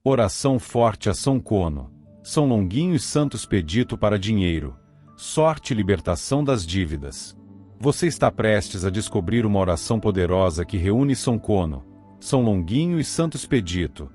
Oração forte a São Cono, São Longuinho e Santo Expedito para dinheiro, sorte e libertação das dívidas. Você está prestes a descobrir uma oração poderosa que reúne São Cono, São Longuinho e Santo Expedito,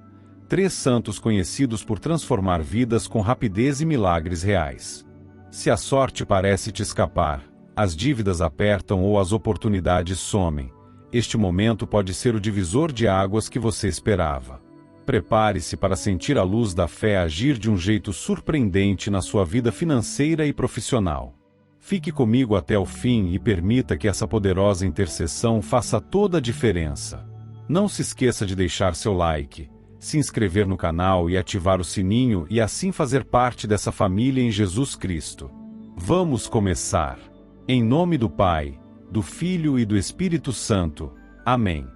3 santos conhecidos por transformar vidas com rapidez e milagres reais. Se a sorte parece te escapar, as dívidas apertam ou as oportunidades somem, este momento pode ser o divisor de águas que você esperava. Prepare-se para sentir a luz da fé agir de um jeito surpreendente na sua vida financeira e profissional. Fique comigo até o fim e permita que essa poderosa intercessão faça toda a diferença. Não se esqueça de deixar seu like, se inscrever no canal e ativar o sininho e assim fazer parte dessa família em Jesus Cristo. Vamos começar. Em nome do Pai, do Filho e do Espírito Santo. Amém.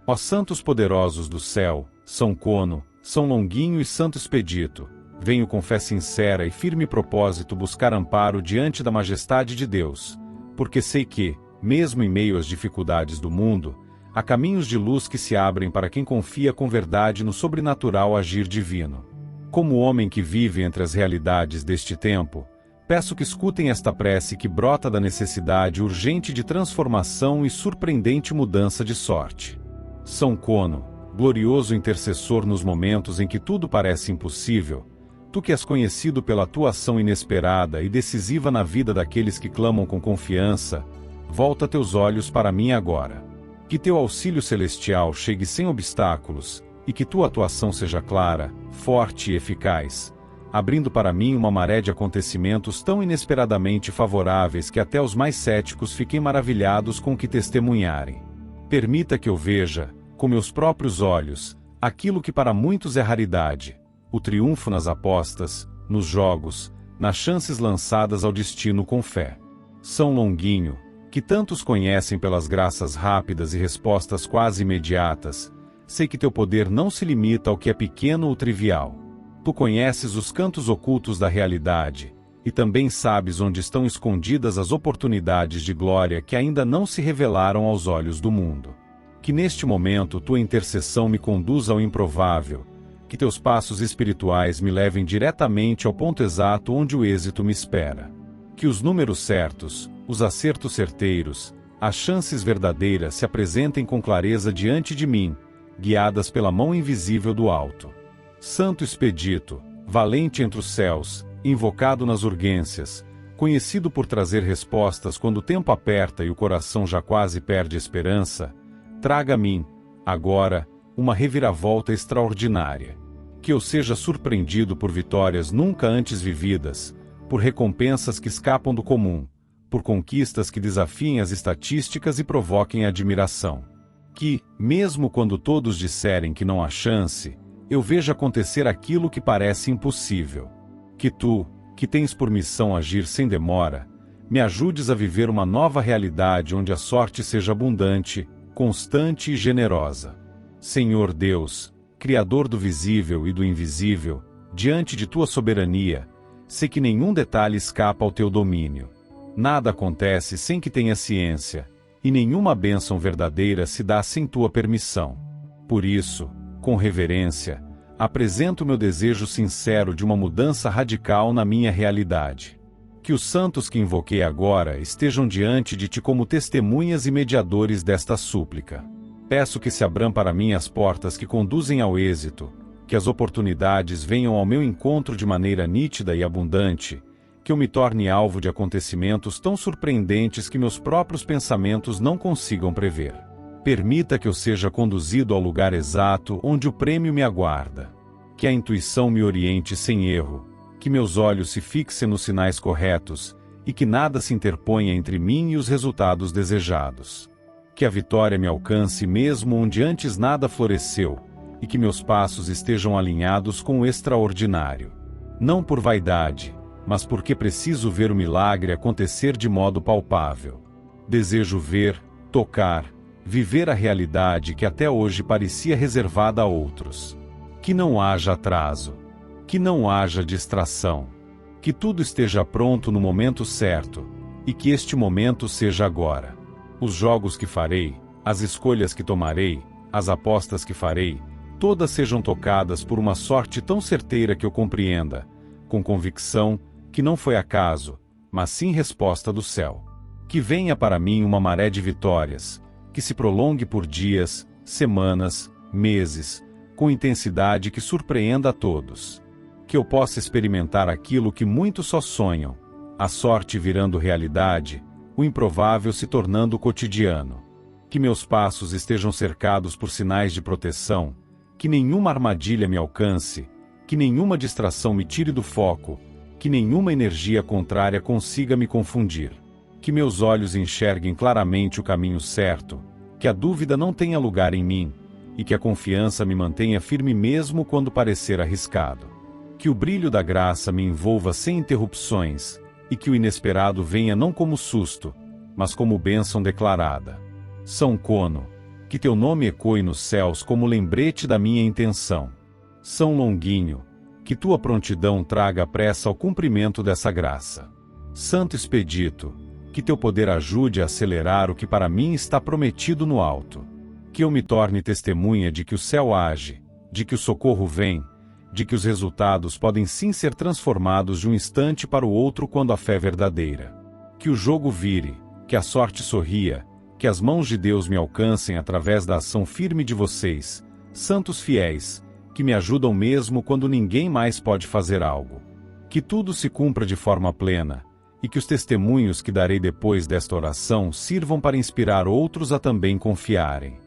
Ó santos poderosos do céu, São Cono, São Longuinho e Santo Expedito, venho com fé sincera e firme propósito buscar amparo diante da majestade de Deus, porque sei que, mesmo em meio às dificuldades do mundo, há caminhos de luz que se abrem para quem confia com verdade no sobrenatural agir divino. Como homem que vive entre as realidades deste tempo, peço que escutem esta prece que brota da necessidade urgente de transformação e surpreendente mudança de sorte. São Cono, glorioso intercessor nos momentos em que tudo parece impossível, tu que és conhecido pela tua ação inesperada e decisiva na vida daqueles que clamam com confiança, volta teus olhos para mim agora. Que teu auxílio celestial chegue sem obstáculos, e que tua atuação seja clara, forte e eficaz, abrindo para mim uma maré de acontecimentos tão inesperadamente favoráveis que até os mais céticos fiquem maravilhados com o que testemunharem. Permita que eu veja, com meus próprios olhos, aquilo que para muitos é raridade, o triunfo nas apostas, nos jogos, nas chances lançadas ao destino com fé. São Longuinho, que tantos conhecem pelas graças rápidas e respostas quase imediatas, sei que teu poder não se limita ao que é pequeno ou trivial. Tu conheces os cantos ocultos da realidade, e também sabes onde estão escondidas as oportunidades de glória que ainda não se revelaram aos olhos do mundo. Que neste momento tua intercessão me conduza ao improvável, que teus passos espirituais me levem diretamente ao ponto exato onde o êxito me espera. Que os números certos, os acertos certeiros, as chances verdadeiras se apresentem com clareza diante de mim, guiadas pela mão invisível do alto. Santo Expedito, valente entre os céus, invocado nas urgências, conhecido por trazer respostas quando o tempo aperta e o coração já quase perde a esperança, traga a mim, agora, uma reviravolta extraordinária. Que eu seja surpreendido por vitórias nunca antes vividas, por recompensas que escapam do comum, por conquistas que desafiem as estatísticas e provoquem admiração. Que, mesmo quando todos disserem que não há chance, eu veja acontecer aquilo que parece impossível. Que tu, que tens por missão agir sem demora, me ajudes a viver uma nova realidade onde a sorte seja abundante, constante e generosa. Senhor Deus, Criador do visível e do invisível, diante de tua soberania, sei que nenhum detalhe escapa ao teu domínio. Nada acontece sem que tenha ciência, e nenhuma bênção verdadeira se dá sem tua permissão. Por isso, com reverência, apresento meu desejo sincero de uma mudança radical na minha realidade. Que os santos que invoquei agora estejam diante de ti como testemunhas e mediadores desta súplica. Peço que se abram para mim as portas que conduzem ao êxito, que as oportunidades venham ao meu encontro de maneira nítida e abundante, que eu me torne alvo de acontecimentos tão surpreendentes que meus próprios pensamentos não consigam prever. Permita que eu seja conduzido ao lugar exato onde o prêmio me aguarda. Que a intuição me oriente sem erro, que meus olhos se fixem nos sinais corretos, e que nada se interponha entre mim e os resultados desejados. Que a vitória me alcance mesmo onde antes nada floresceu, e que meus passos estejam alinhados com o extraordinário. Não por vaidade, mas porque preciso ver o milagre acontecer de modo palpável. Desejo ver, tocar, viver a realidade que até hoje parecia reservada a outros. Que não haja atraso. Que não haja distração. Que tudo esteja pronto no momento certo, e que este momento seja agora. Os jogos que farei, as escolhas que tomarei, as apostas que farei, todas sejam tocadas por uma sorte tão certeira que eu compreenda, com convicção, que não foi acaso, mas sim resposta do céu. Que venha para mim uma maré de vitórias, que se prolongue por dias, semanas, meses, com intensidade que surpreenda a todos. Que eu possa experimentar aquilo que muitos só sonham, a sorte virando realidade, o improvável se tornando cotidiano. Que meus passos estejam cercados por sinais de proteção, que nenhuma armadilha me alcance, que nenhuma distração me tire do foco, que nenhuma energia contrária consiga me confundir. Que meus olhos enxerguem claramente o caminho certo, que a dúvida não tenha lugar em mim, e que a confiança me mantenha firme mesmo quando parecer arriscado. Que o brilho da graça me envolva sem interrupções, e que o inesperado venha não como susto, mas como bênção declarada. São Cono, que teu nome ecoe nos céus como lembrete da minha intenção. São Longuinho, que tua prontidão traga pressa ao cumprimento dessa graça. Santo Expedito, que teu poder ajude a acelerar o que para mim está prometido no alto. Que eu me torne testemunha de que o céu age, de que o socorro vem, de que os resultados podem sim ser transformados de um instante para o outro quando a fé é verdadeira. Que o jogo vire, que a sorte sorria, que as mãos de Deus me alcancem através da ação firme de vocês, santos fiéis, que me ajudam mesmo quando ninguém mais pode fazer algo. Que tudo se cumpra de forma plena, e que os testemunhos que darei depois desta oração sirvam para inspirar outros a também confiarem.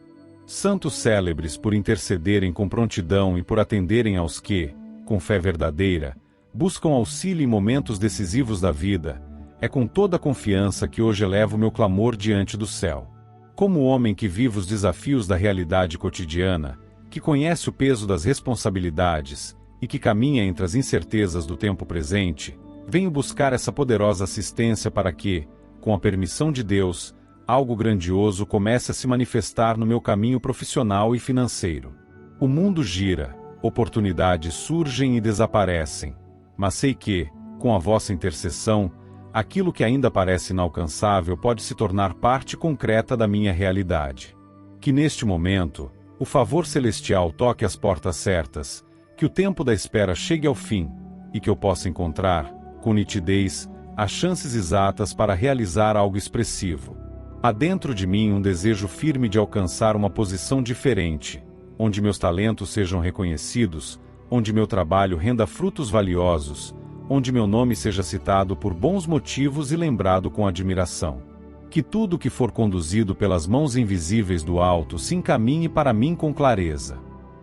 Santos célebres por intercederem com prontidão e por atenderem aos que, com fé verdadeira, buscam auxílio em momentos decisivos da vida, é com toda a confiança que hoje elevo meu clamor diante do céu. Como homem que vive os desafios da realidade cotidiana, que conhece o peso das responsabilidades e que caminha entre as incertezas do tempo presente, venho buscar essa poderosa assistência para que, com a permissão de Deus, algo grandioso comece a se manifestar no meu caminho profissional e financeiro. O mundo gira, oportunidades surgem e desaparecem, mas sei que, com a vossa intercessão, aquilo que ainda parece inalcançável pode se tornar parte concreta da minha realidade. Que neste momento, o favor celestial toque as portas certas, que o tempo da espera chegue ao fim, e que eu possa encontrar, com nitidez, as chances exatas para realizar algo expressivo. Há dentro de mim um desejo firme de alcançar uma posição diferente, onde meus talentos sejam reconhecidos, onde meu trabalho renda frutos valiosos, onde meu nome seja citado por bons motivos e lembrado com admiração. Que tudo que for conduzido pelas mãos invisíveis do alto se encaminhe para mim com clareza.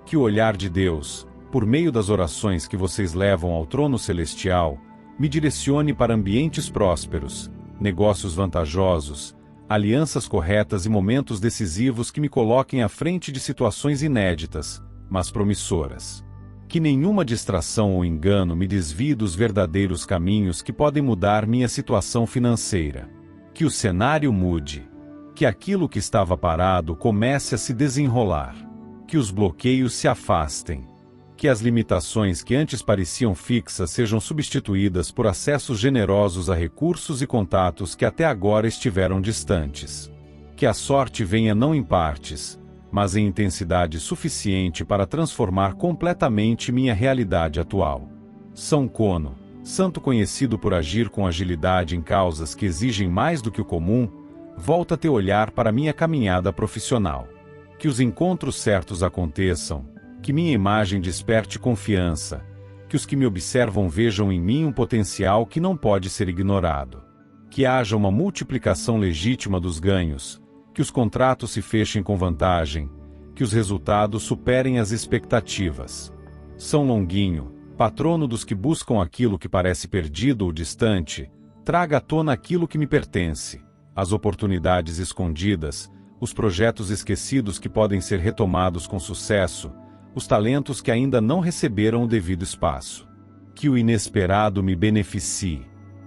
Que o olhar de Deus, por meio das orações que vocês levam ao trono celestial, me direcione para ambientes prósperos, negócios vantajosos, alianças corretas e momentos decisivos que me coloquem à frente de situações inéditas, mas promissoras. Que nenhuma distração ou engano me desvie dos verdadeiros caminhos que podem mudar minha situação financeira. Que o cenário mude. Que aquilo que estava parado comece a se desenrolar. Que os bloqueios se afastem. Que as limitações que antes pareciam fixas sejam substituídas por acessos generosos a recursos e contatos que até agora estiveram distantes. Que a sorte venha não em partes, mas em intensidade suficiente para transformar completamente minha realidade atual. São Cono, santo conhecido por agir com agilidade em causas que exigem mais do que o comum, volta teu olhar para minha caminhada profissional. Que os encontros certos aconteçam, que minha imagem desperte confiança, que os que me observam vejam em mim um potencial que não pode ser ignorado. Que haja uma multiplicação legítima dos ganhos, que os contratos se fechem com vantagem, que os resultados superem as expectativas. São Longuinho, patrono dos que buscam aquilo que parece perdido ou distante, traga à tona aquilo que me pertence, as oportunidades escondidas, os projetos esquecidos que podem ser retomados com sucesso, os talentos que ainda não receberam o devido espaço. Que o inesperado me beneficie,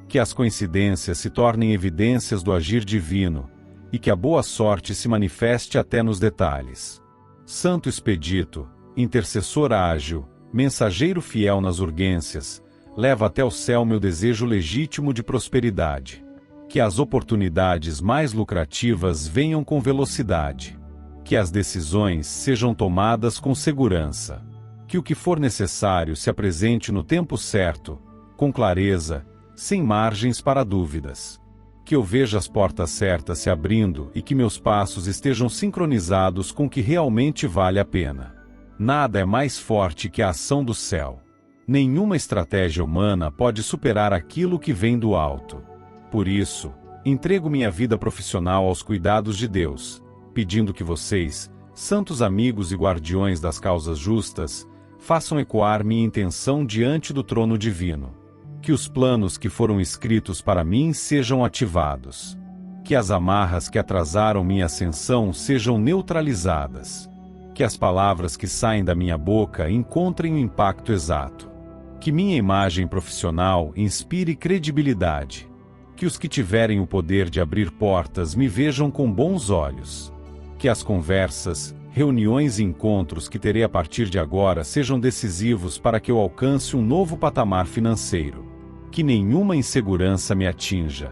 que as coincidências se tornem evidências do agir divino, e que a boa sorte se manifeste até nos detalhes. Santo Expedito, intercessor ágil, mensageiro fiel nas urgências, leva até o céu meu desejo legítimo de prosperidade. Que as oportunidades mais lucrativas venham com velocidade. Que as decisões sejam tomadas com segurança. Que o que for necessário se apresente no tempo certo, com clareza, sem margens para dúvidas. Que eu veja as portas certas se abrindo e que meus passos estejam sincronizados com o que realmente vale a pena. Nada é mais forte que a ação do céu. Nenhuma estratégia humana pode superar aquilo que vem do alto. Por isso, entrego minha vida profissional aos cuidados de Deus, pedindo que vocês, santos amigos e guardiões das causas justas, façam ecoar minha intenção diante do trono divino. Que os planos que foram escritos para mim sejam ativados. Que as amarras que atrasaram minha ascensão sejam neutralizadas. Que as palavras que saem da minha boca encontrem o impacto exato. Que minha imagem profissional inspire credibilidade. Que os que tiverem o poder de abrir portas me vejam com bons olhos. Que as conversas, reuniões e encontros que terei a partir de agora sejam decisivos para que eu alcance um novo patamar financeiro. Que nenhuma insegurança me atinja.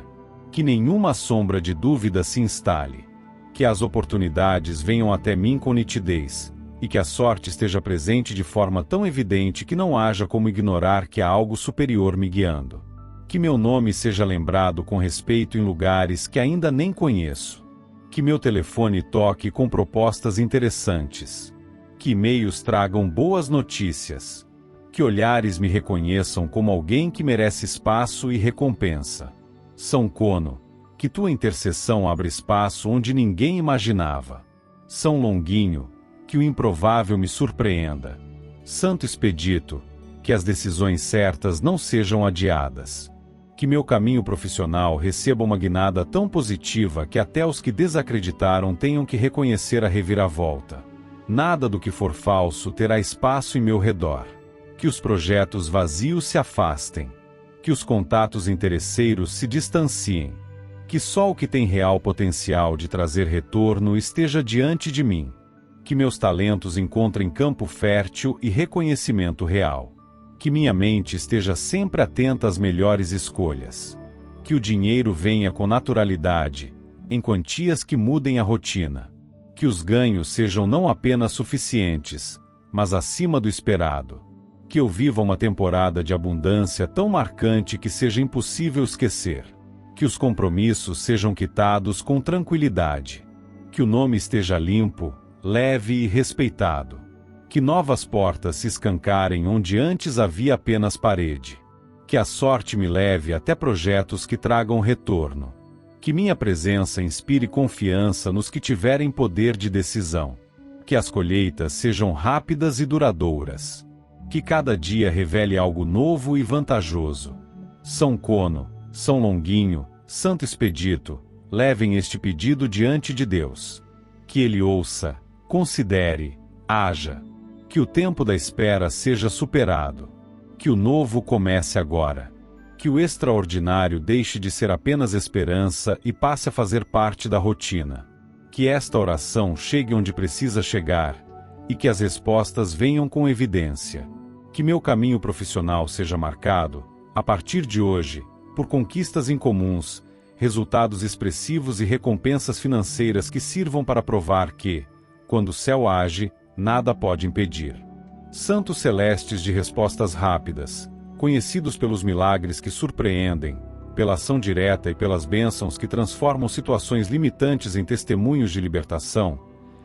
Que nenhuma sombra de dúvida se instale. Que as oportunidades venham até mim com nitidez, e que a sorte esteja presente de forma tão evidente que não haja como ignorar que há algo superior me guiando. Que meu nome seja lembrado com respeito em lugares que ainda nem conheço. Que meu telefone toque com propostas interessantes. Que e-mails tragam boas notícias. Que olhares me reconheçam como alguém que merece espaço e recompensa. São Cono, que tua intercessão abra espaço onde ninguém imaginava. São Longuinho, que o improvável me surpreenda. Santo Expedito, que as decisões certas não sejam adiadas. Que meu caminho profissional receba uma guinada tão positiva que até os que desacreditaram tenham que reconhecer a reviravolta. Nada do que for falso terá espaço em meu redor. Que os projetos vazios se afastem. Que os contatos interesseiros se distanciem. Que só o que tem real potencial de trazer retorno esteja diante de mim. Que meus talentos encontrem campo fértil e reconhecimento real. Que minha mente esteja sempre atenta às melhores escolhas. Que o dinheiro venha com naturalidade, em quantias que mudem a rotina. Que os ganhos sejam não apenas suficientes, mas acima do esperado. Que eu viva uma temporada de abundância tão marcante que seja impossível esquecer. Que os compromissos sejam quitados com tranquilidade. Que o nome esteja limpo, leve e respeitado. Que novas portas se escancarem onde antes havia apenas parede. Que a sorte me leve até projetos que tragam retorno. Que minha presença inspire confiança nos que tiverem poder de decisão. Que as colheitas sejam rápidas e duradouras. Que cada dia revele algo novo e vantajoso. São Cono, São Longuinho, Santo Expedito, levem este pedido diante de Deus. Que Ele ouça, considere, haja. Que o tempo da espera seja superado. Que o novo comece agora. Que o extraordinário deixe de ser apenas esperança e passe a fazer parte da rotina. Que esta oração chegue onde precisa chegar, e que as respostas venham com evidência. Que meu caminho profissional seja marcado, a partir de hoje, por conquistas incomuns, resultados expressivos e recompensas financeiras que sirvam para provar que, quando o céu age, nada pode impedir. Santos celestes de respostas rápidas, conhecidos pelos milagres que surpreendem, pela ação direta e pelas bênçãos que transformam situações limitantes em testemunhos de libertação,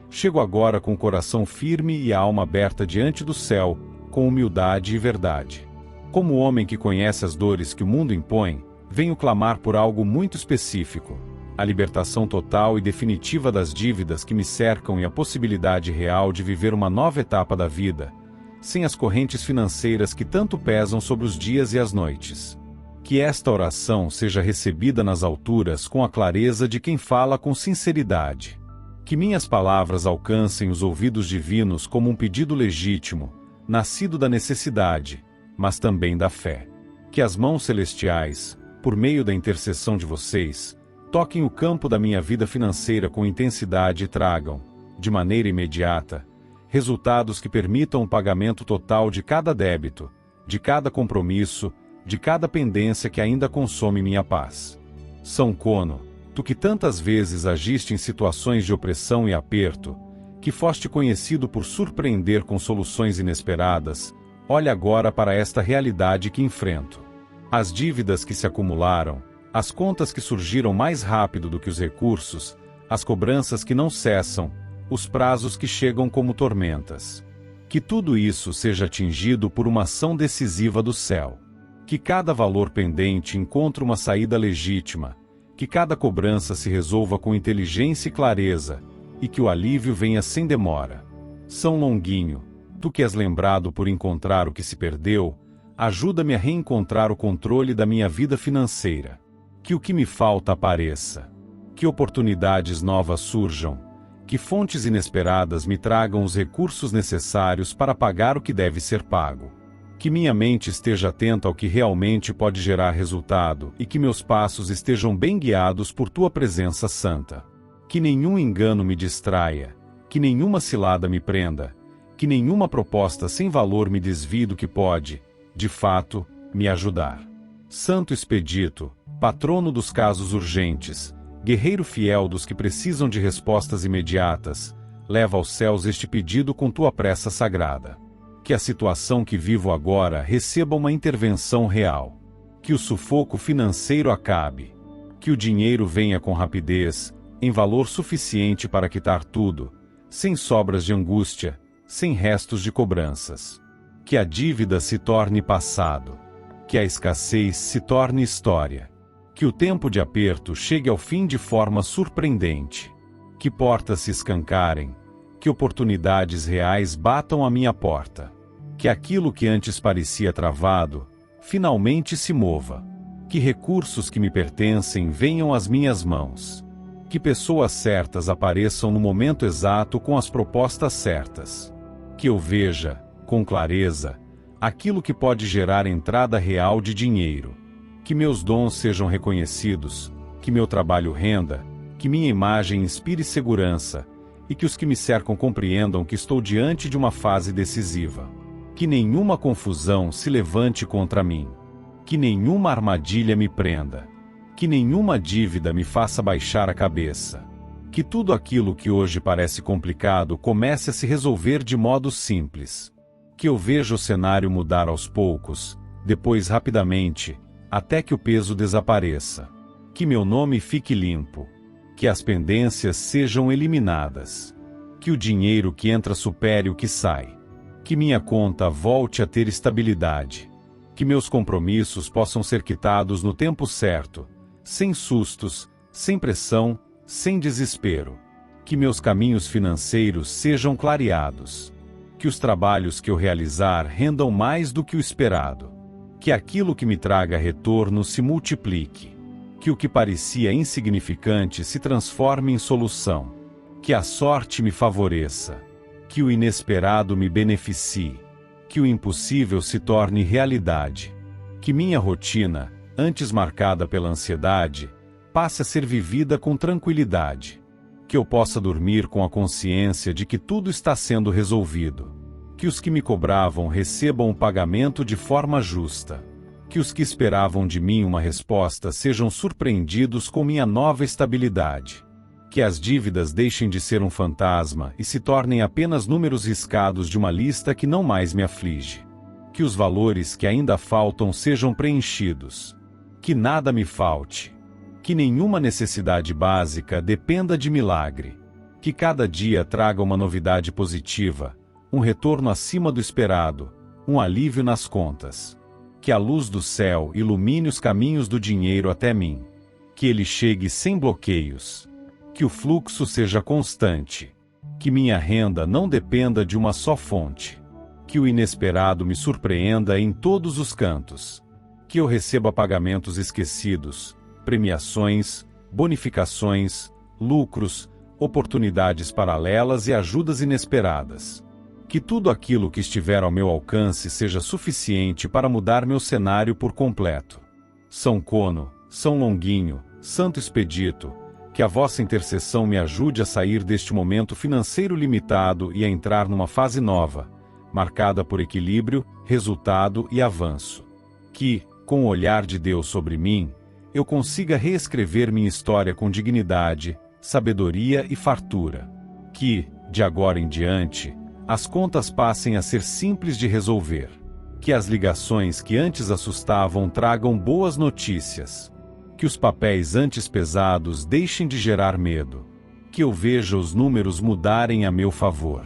chego agora com o coração firme e a alma aberta diante do céu, com humildade e verdade. Como homem que conhece as dores que o mundo impõe, venho clamar por algo muito específico: a libertação total e definitiva das dívidas que me cercam e a possibilidade real de viver uma nova etapa da vida, sem as correntes financeiras que tanto pesam sobre os dias e as noites. Que esta oração seja recebida nas alturas com a clareza de quem fala com sinceridade. Que minhas palavras alcancem os ouvidos divinos como um pedido legítimo, nascido da necessidade, mas também da fé. Que as mãos celestiais, por meio da intercessão de vocês, toquem o campo da minha vida financeira com intensidade e tragam, de maneira imediata, resultados que permitam o pagamento total de cada débito, de cada compromisso, de cada pendência que ainda consome minha paz. São Cono, tu que tantas vezes agiste em situações de opressão e aperto, que foste conhecido por surpreender com soluções inesperadas, olha agora para esta realidade que enfrento. As dívidas que se acumularam, as contas que surgiram mais rápido do que os recursos, as cobranças que não cessam, os prazos que chegam como tormentas. Que tudo isso seja atingido por uma ação decisiva do céu. Que cada valor pendente encontre uma saída legítima, que cada cobrança se resolva com inteligência e clareza, e que o alívio venha sem demora. São Longuinho, tu que és lembrado por encontrar o que se perdeu, ajuda-me a reencontrar o controle da minha vida financeira. Que o que me falta apareça. Que oportunidades novas surjam. Que fontes inesperadas me tragam os recursos necessários para pagar o que deve ser pago. Que minha mente esteja atenta ao que realmente pode gerar resultado e que meus passos estejam bem guiados por tua presença santa. Que nenhum engano me distraia, que nenhuma cilada me prenda, que nenhuma proposta sem valor me desvie do que pode, de fato, me ajudar. Santo Expedito, patrono dos casos urgentes, guerreiro fiel dos que precisam de respostas imediatas, leva aos céus este pedido com tua pressa sagrada. Que a situação que vivo agora receba uma intervenção real. Que o sufoco financeiro acabe. Que o dinheiro venha com rapidez, em valor suficiente para quitar tudo, sem sobras de angústia, sem restos de cobranças. Que a dívida se torne passado. Que a escassez se torne história. Que o tempo de aperto chegue ao fim de forma surpreendente. Que portas se escancarem. Que oportunidades reais batam à minha porta. Que aquilo que antes parecia travado, finalmente se mova. Que recursos que me pertencem venham às minhas mãos. Que pessoas certas apareçam no momento exato com as propostas certas. Que eu veja, com clareza, aquilo que pode gerar entrada real de dinheiro. Que meus dons sejam reconhecidos, que meu trabalho renda, que minha imagem inspire segurança, e que os que me cercam compreendam que estou diante de uma fase decisiva. Que nenhuma confusão se levante contra mim. Que nenhuma armadilha me prenda. Que nenhuma dívida me faça baixar a cabeça. Que tudo aquilo que hoje parece complicado comece a se resolver de modo simples. Que eu veja o cenário mudar aos poucos, depois rapidamente, até que o peso desapareça. Que meu nome fique limpo. Que as pendências sejam eliminadas. Que o dinheiro que entra supere o que sai. Que minha conta volte a ter estabilidade. Que meus compromissos possam ser quitados no tempo certo, sem sustos, sem pressão, sem desespero. Que meus caminhos financeiros sejam clareados. Que os trabalhos que eu realizar rendam mais do que o esperado. Que aquilo que me traga retorno se multiplique. Que o que parecia insignificante se transforme em solução. Que a sorte me favoreça. Que o inesperado me beneficie. Que o impossível se torne realidade. Que minha rotina, antes marcada pela ansiedade, passe a ser vivida com tranquilidade. Que eu possa dormir com a consciência de que tudo está sendo resolvido. Que os que me cobravam recebam o pagamento de forma justa. Que os que esperavam de mim uma resposta sejam surpreendidos com minha nova estabilidade. Que as dívidas deixem de ser um fantasma e se tornem apenas números riscados de uma lista que não mais me aflige. Que os valores que ainda faltam sejam preenchidos. Que nada me falte. Que nenhuma necessidade básica dependa de milagre. Que cada dia traga uma novidade positiva, um retorno acima do esperado, um alívio nas contas. Que a luz do céu ilumine os caminhos do dinheiro até mim. Que ele chegue sem bloqueios. Que o fluxo seja constante. Que minha renda não dependa de uma só fonte. Que o inesperado me surpreenda em todos os cantos. Que eu receba pagamentos esquecidos, premiações, bonificações, lucros, oportunidades paralelas e ajudas inesperadas. Que tudo aquilo que estiver ao meu alcance seja suficiente para mudar meu cenário por completo. São Cono, São Longuinho, Santo Expedito, que a vossa intercessão me ajude a sair deste momento financeiro limitado e a entrar numa fase nova, marcada por equilíbrio, resultado e avanço. Que, com o olhar de Deus sobre mim, eu consiga reescrever minha história com dignidade, sabedoria e fartura. Que, de agora em diante, as contas passem a ser simples de resolver. Que as ligações que antes assustavam tragam boas notícias. Que os papéis antes pesados deixem de gerar medo. Que eu veja os números mudarem a meu favor.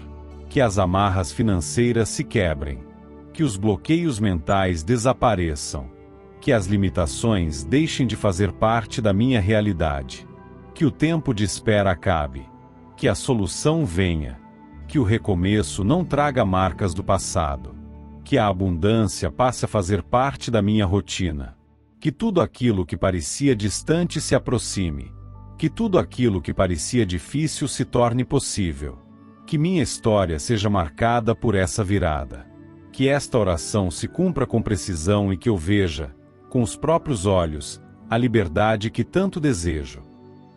Que as amarras financeiras se quebrem. Que os bloqueios mentais desapareçam. Que as limitações deixem de fazer parte da minha realidade. Que o tempo de espera acabe. Que a solução venha. Que o recomeço não traga marcas do passado. Que a abundância passe a fazer parte da minha rotina. Que tudo aquilo que parecia distante se aproxime. Que tudo aquilo que parecia difícil se torne possível. Que minha história seja marcada por essa virada. Que esta oração se cumpra com precisão e que eu veja, com os próprios olhos, a liberdade que tanto desejo.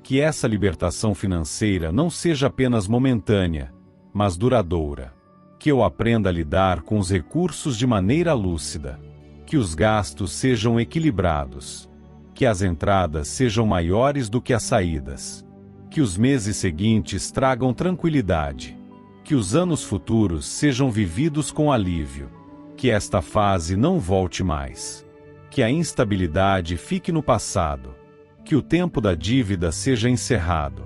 Que essa libertação financeira não seja apenas momentânea, mas duradoura. Que eu aprenda a lidar com os recursos de maneira lúcida. Que os gastos sejam equilibrados. Que as entradas sejam maiores do que as saídas. Que os meses seguintes tragam tranquilidade. Que os anos futuros sejam vividos com alívio. Que esta fase não volte mais. Que a instabilidade fique no passado. Que o tempo da dívida seja encerrado.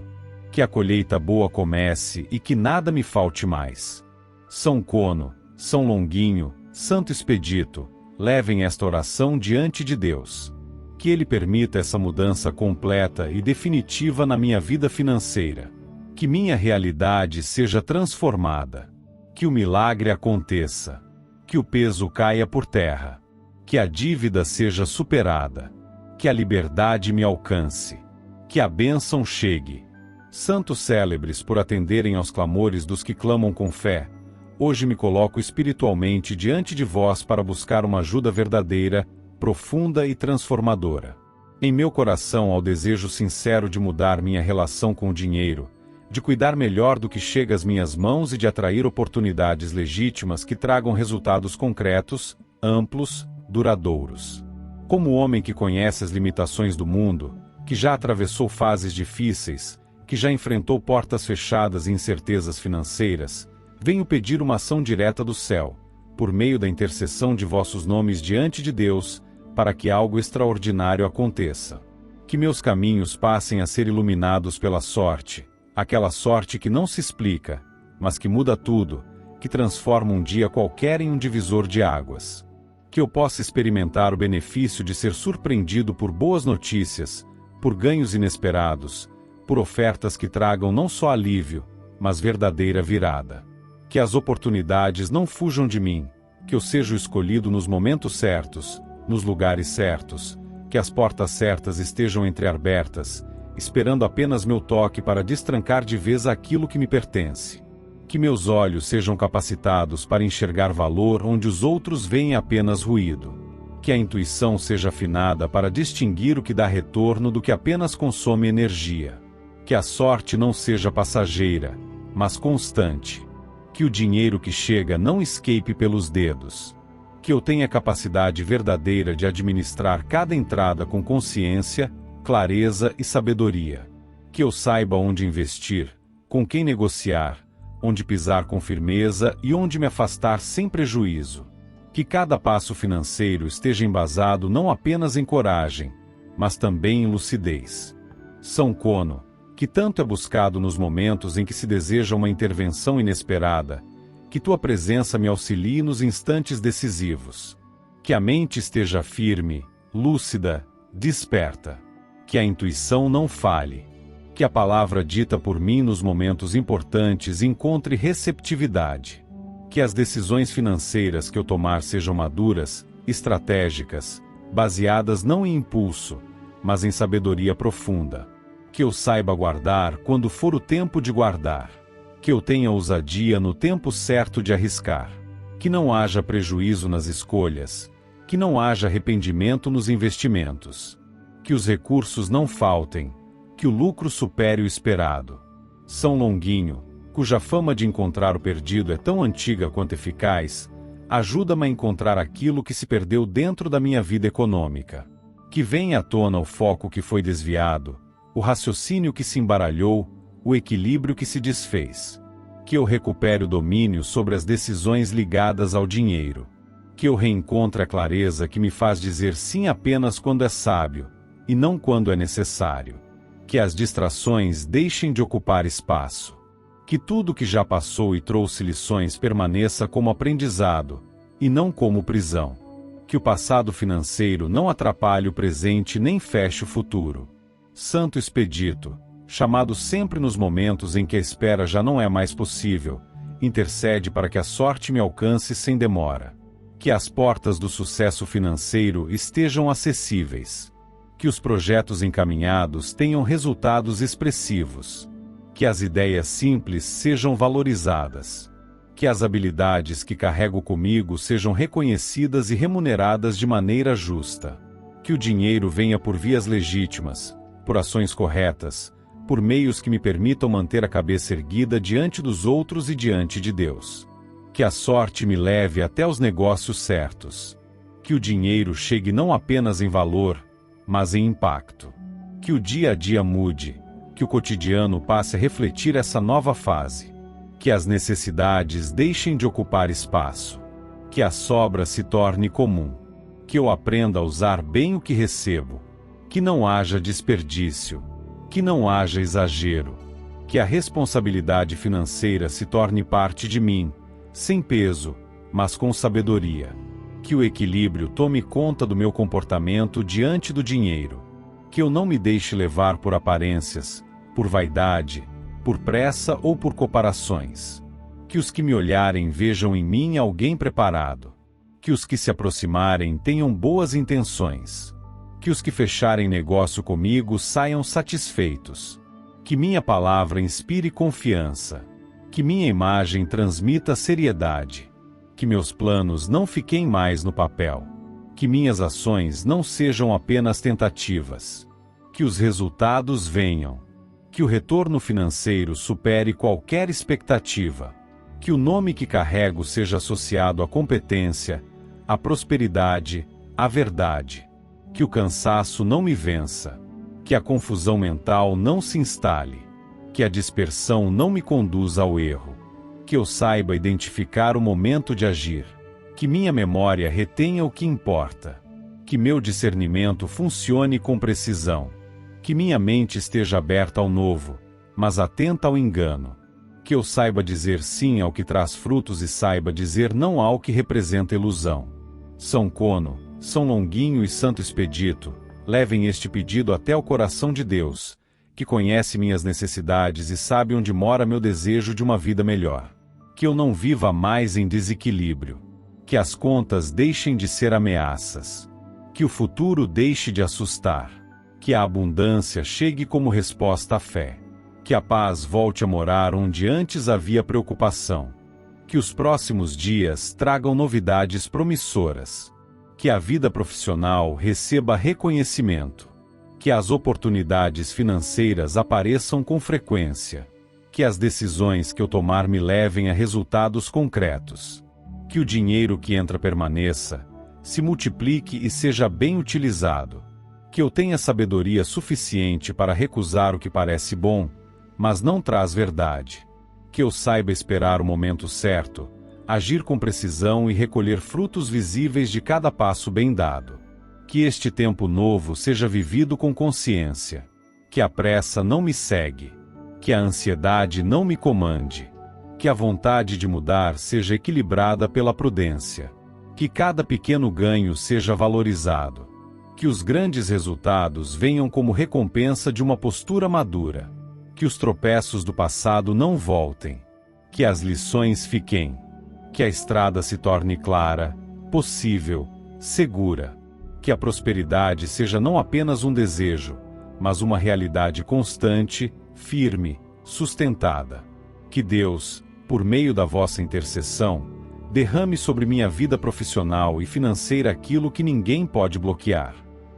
Que a colheita boa comece e que nada me falte mais. São Cono, São Longuinho, Santo Expedito, levem esta oração diante de Deus. Que Ele permita essa mudança completa e definitiva na minha vida financeira. Que minha realidade seja transformada. Que o milagre aconteça. Que o peso caia por terra. Que a dívida seja superada. Que a liberdade me alcance. Que a bênção chegue. Santos célebres por atenderem aos clamores dos que clamam com fé, hoje me coloco espiritualmente diante de vós para buscar uma ajuda verdadeira, profunda e transformadora. Em meu coração há o desejo sincero de mudar minha relação com o dinheiro, de cuidar melhor do que chega às minhas mãos e de atrair oportunidades legítimas que tragam resultados concretos, amplos, duradouros. Como homem que conhece as limitações do mundo, que já atravessou fases difíceis, que já enfrentou portas fechadas e incertezas financeiras, venho pedir uma ação direta do céu, por meio da intercessão de vossos nomes diante de Deus, para que algo extraordinário aconteça. Que meus caminhos passem a ser iluminados pela sorte, aquela sorte que não se explica, mas que muda tudo, que transforma um dia qualquer em um divisor de águas. Que eu possa experimentar o benefício de ser surpreendido por boas notícias, por ganhos inesperados, por ofertas que tragam não só alívio, mas verdadeira virada. Que as oportunidades não fujam de mim, que eu seja o escolhido nos momentos certos, nos lugares certos, que as portas certas estejam entreabertas, esperando apenas meu toque para destrancar de vez aquilo que me pertence. Que meus olhos sejam capacitados para enxergar valor onde os outros veem apenas ruído. Que a intuição seja afinada para distinguir o que dá retorno do que apenas consome energia. Que a sorte não seja passageira, mas constante. Que o dinheiro que chega não escape pelos dedos. Que eu tenha capacidade verdadeira de administrar cada entrada com consciência, clareza e sabedoria. Que eu saiba onde investir, com quem negociar, onde pisar com firmeza e onde me afastar sem prejuízo. Que cada passo financeiro esteja embasado não apenas em coragem, mas também em lucidez. São Cono, que tanto é buscado nos momentos em que se deseja uma intervenção inesperada, que tua presença me auxilie nos instantes decisivos. Que a mente esteja firme, lúcida, desperta. Que a intuição não falhe. Que a palavra dita por mim nos momentos importantes encontre receptividade. Que as decisões financeiras que eu tomar sejam maduras, estratégicas, baseadas não em impulso, mas em sabedoria profunda. Que eu saiba guardar quando for o tempo de guardar. Que eu tenha ousadia no tempo certo de arriscar. Que não haja prejuízo nas escolhas. Que não haja arrependimento nos investimentos. Que os recursos não faltem. Que o lucro supere o esperado. São Longuinho, cuja fama de encontrar o perdido é tão antiga quanto eficaz, ajuda-me a encontrar aquilo que se perdeu dentro da minha vida econômica. Que venha à tona o foco que foi desviado, o raciocínio que se embaralhou, o equilíbrio que se desfez. que eu recupere o domínio sobre as decisões ligadas ao dinheiro, que eu reencontre a clareza que me faz dizer sim apenas quando é sábio, e não quando é necessário, que as distrações deixem de ocupar espaço, que tudo que já passou e trouxe lições permaneça como aprendizado, e não como prisão, que o passado financeiro não atrapalhe o presente nem feche o futuro. Santo Expedito, chamado sempre nos momentos em que a espera já não é mais possível, intercede para que a sorte me alcance sem demora. Que as portas do sucesso financeiro estejam acessíveis. Que os projetos encaminhados tenham resultados expressivos. Que as ideias simples sejam valorizadas. Que as habilidades que carrego comigo sejam reconhecidas e remuneradas de maneira justa. Que o dinheiro venha por vias legítimas, por ações corretas, por meios que me permitam manter a cabeça erguida diante dos outros e diante de Deus. Que a sorte me leve até os negócios certos. Que o dinheiro chegue não apenas em valor, mas em impacto. Que o dia a dia mude, que o cotidiano passe a refletir essa nova fase. Que as necessidades deixem de ocupar espaço. Que a sobra se torne comum. Que eu aprenda a usar bem o que recebo. Que não haja desperdício. Que não haja exagero. Que a responsabilidade financeira se torne parte de mim, sem peso, mas com sabedoria. Que o equilíbrio tome conta do meu comportamento diante do dinheiro. Que eu não me deixe levar por aparências, por vaidade, por pressa ou por comparações. Que os que me olharem vejam em mim alguém preparado. Que os que se aproximarem tenham boas intenções. Que os que fecharem negócio comigo saiam satisfeitos. Que minha palavra inspire confiança. Que minha imagem transmita seriedade. Que meus planos não fiquem mais no papel. Que minhas ações não sejam apenas tentativas. Que os resultados venham. Que o retorno financeiro supere qualquer expectativa. Que o nome que carrego seja associado à competência, à prosperidade, à verdade. Que o cansaço não me vença. Que a confusão mental não se instale. Que a dispersão não me conduza ao erro. Que eu saiba identificar o momento de agir. Que minha memória retenha o que importa. Que meu discernimento funcione com precisão. Que minha mente esteja aberta ao novo, mas atenta ao engano. Que eu saiba dizer sim ao que traz frutos e saiba dizer não ao que representa ilusão. São Cono, São Longuinho e Santo Expedito, levem este pedido até o coração de Deus, que conhece minhas necessidades e sabe onde mora meu desejo de uma vida melhor. Que eu não viva mais em desequilíbrio. Que as contas deixem de ser ameaças. Que o futuro deixe de assustar. Que a abundância chegue como resposta à fé. Que a paz volte a morar onde antes havia preocupação. Que os próximos dias tragam novidades promissoras. Que a vida profissional receba reconhecimento. Que as oportunidades financeiras apareçam com frequência. Que as decisões que eu tomar me levem a resultados concretos. Que o dinheiro que entra permaneça, se multiplique e seja bem utilizado. Que eu tenha sabedoria suficiente para recusar o que parece bom, mas não traz verdade. Que eu saiba esperar o momento certo, agir com precisão e recolher frutos visíveis de cada passo bem dado. Que este tempo novo seja vivido com consciência. Que a pressa não me segue. Que a ansiedade não me comande. Que a vontade de mudar seja equilibrada pela prudência. Que cada pequeno ganho seja valorizado. Que os grandes resultados venham como recompensa de uma postura madura. Que os tropeços do passado não voltem. Que as lições fiquem. Que a estrada se torne clara, possível, segura. Que a prosperidade seja não apenas um desejo, mas uma realidade constante, firme, sustentada. Que Deus, por meio da vossa intercessão, derrame sobre minha vida profissional e financeira aquilo que ninguém pode bloquear.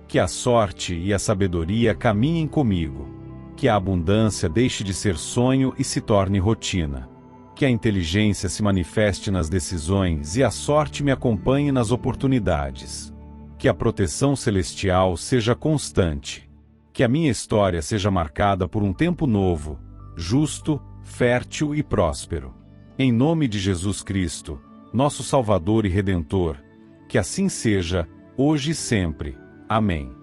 Que a sorte e a sabedoria caminhem comigo. Que a abundância deixe de ser sonho e se torne rotina. Que a inteligência se manifeste nas decisões e a sorte me acompanhe nas oportunidades. Que a proteção celestial seja constante. Que a minha história seja marcada por um tempo novo, justo, fértil e próspero. Em nome de Jesus Cristo, nosso Salvador e Redentor, que assim seja, hoje e sempre. Amém.